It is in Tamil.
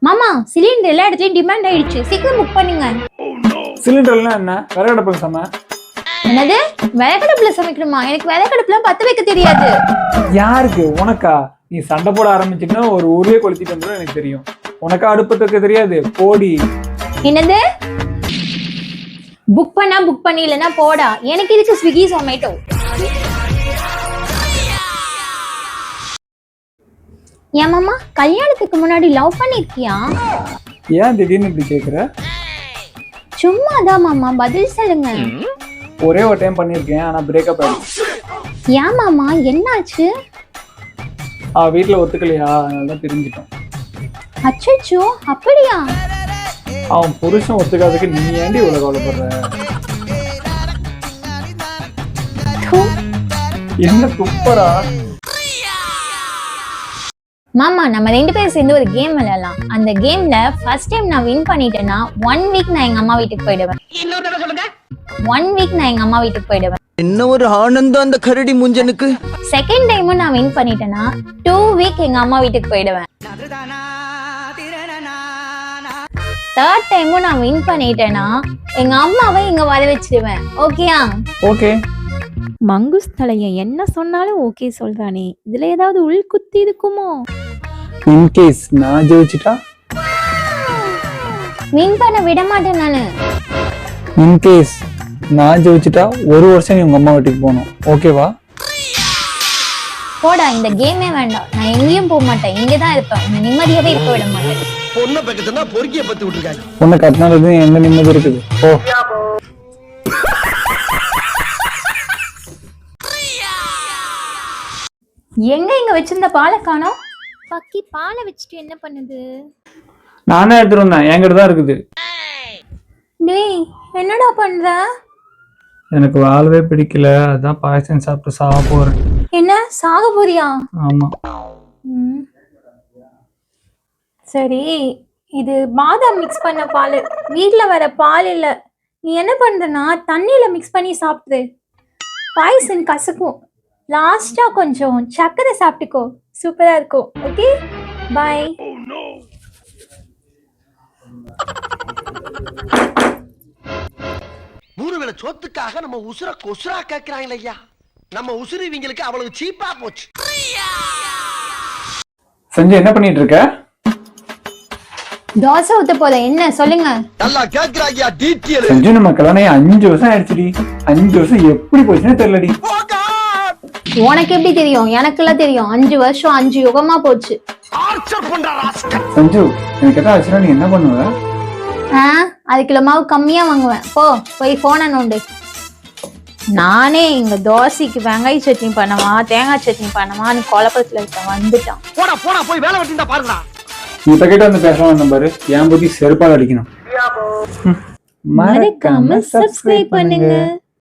மாமா சிலிண்டர் எல்லா இடத்துலயும் டிமாண்ட் ஆயிடுச்சு, சீக்கிரம் புக் பண்ணுங்க. சிலிண்டர்லாம் என்ன விறகடுப்புல சம? என்னது விறகடுப்புல சமைக்கணுமா? எனக்கு விறகடுப்புலாம் பத்த வைக்க தெரியாது. யாருக்கு? உனக்கா? நீ சண்டை போட ஆரம்பிச்சுன்னா ஒரு ஊரே கொளுத்திட்டு வந்துடும் எனக்கு தெரியும். உனக்கா அடுப்பு வைக்க தெரியாது? போடி. என்னது புக் பண்ணா புக் பண்ணி இல்லைன்னா போடா. எனக்கு இதுக்கு ஸ்விக்கி ஜொமேட்டோ. ஏன் மாமா கல்யாணத்துக்கு முன்னாடி லவ் பண்ணிருக்கியா? ஏன் திடீர்னு இப்படி கேக்குற? சும்மாதான் மாமா, பதில் சொல்லுங்க. ஒரே ஒரு டைம் பண்ணிருக்கேன், ஆனா பிரேக்கப் ஆயிடுச்சு. ஏன் மாமா என்னாச்சு? வீட்டுல ஒத்துக்கலையா, அதனால பிரிஞ்சிட்டோம். அச்சோ அப்படியா? அவன் புருஷன் ஒத்துக்காததுக்கு நீ ஏண்டி இவ்வளவு கவலைப்படுற? என்ன துப்பரா? மாமா நம்ம 2 பேரும் சேர்ந்து ஒரு கேம் விளையாடலாம். அந்த கேம்ல ஃபர்ஸ்ட் டைம் நான் வின் பண்ணிட்டேன்னா 1 வீக் நான் எங்க அம்மா வீட்டுக்கு போயிடுவேன். இன்னொரு சொல்லுங்க. 1 வீக் நான் எங்க அம்மா வீட்டுக்கு போயிடுவேன். என்ன ஒரு ஆனந்தம் அந்த கரடி முஞ்சனுக்கு. செகண்ட் டைமும் நான் வின் பண்ணிட்டேன்னா 2 வீக் எங்க அம்மா வீட்டுக்கு போயிடுவேன். தேர்ட் டைமும் நான் வின் பண்ணிட்டேன்னா எங்க அம்மாவை இங்க வர வச்சிடுவேன். ஓகேயா? ஓகே. மங்குஸ் தலைய என்ன சொன்னாலும் ஓகே சொல்றானே, இதுல ஏதாவது உள்குத்தி இருக்குமோ? இன்கேஸ் நான் ஜெயிச்சிட்டா? வின் பண்ண விட மாட்டேன் நானு. இன்கேஸ் நான் ஜெயிச்சிட்டா 1 வருஷம் நீ உங்க அம்மா வீட்டுக்கு போகணும். ஓகேவா? போடா, இந்த கேமே வேண்டாம். நான் எங்கேயும் போக மாட்டேன், இங்கதான் இருப்பேன். நிம்மதியாவே இருக்க விட மாட்டேன். பொண்ணை பக்கத்துனா பொறுக்கிய பத்தி விட்டுருக்காங்க. உன்னை கட்டினால எந்த நிம்மதி இருக்குது? ஓ எங்க இங்க வச்சிருந்த பாலை காணோம். பக்கி பாலை வச்சுட்டு என்ன பண்ணுது? நானே எடுத்துட்டு வந்தேன், என்கிட்ட தான் இருக்குது. டேய் என்னடா பண்ற? எனக்கு வாழவே பிடிக்கல, அதான் பாயசம் சாப்பிட்டு சாக போறேன். என்ன சாக போறியா? ஆமா. சரி, இது பாதாம் மிக்ஸ் பண்ண பால். வீட்ல வர பால் இல்ல. நீ என்ன பண்றனா தண்ணியில மிக்ஸ் பண்ணி சாப்பிடு. பாயசம் கசக்கும். லாஸ்டா கொஞ்சம் சக்கரை சாப்பிட்டுக்கோ, சூப்பரா இருக்கும். Okay bye. மூணு வேளை சோத்துக்காக நம்ம உசுர கொசுரா கேக்குறாங்களே ஐயா. நம்ம உசுறு இவங்களுக்கு அவ்வளவு சீப்பா போச்சு. சஞ்சய் என்ன பண்ணிட்டு இருக்க? தோசை ஊத்த போல. என்ன சொல்லுங்க? நல்லா கேக்குறாங்க டீட்டெயில். சஞ்சய் நம்ம கல்யாணம் 5 வருஷம் ஆயிடுச்சுடி. 5 வருஷம் எப்படி போச்சுன்னு தெரியலடி. உனக்கு எப்படி தெரியும்? எனக்குலாம் தெரியும். 5 வருஷம் 5 யுகமா போச்சு. சஞ்சு எனக்கு கேட்டா ஆச்சுன்னா நீ என்ன பண்ணுவ? அதுக்குள்ள மாவு கம்மியா வாங்குவேன். போய் போன நோண்டு. நானே இங்க தோசைக்கு வெங்காய சட்னி பண்ணவா தேங்காய் சட்னி பண்ணவா நீ குழப்பத்துல இருக்க வந்துட்டான். போடா போடா போய் வேலை வெட்டிந்தா பாருடா. இப்ப கிட்ட வந்து பேசலாம் நம்பரு. என் புத்தி செருப்பால் அடிக்கணும். மறக்காம சப்ஸ்கிரைப் பண்ணுங்க.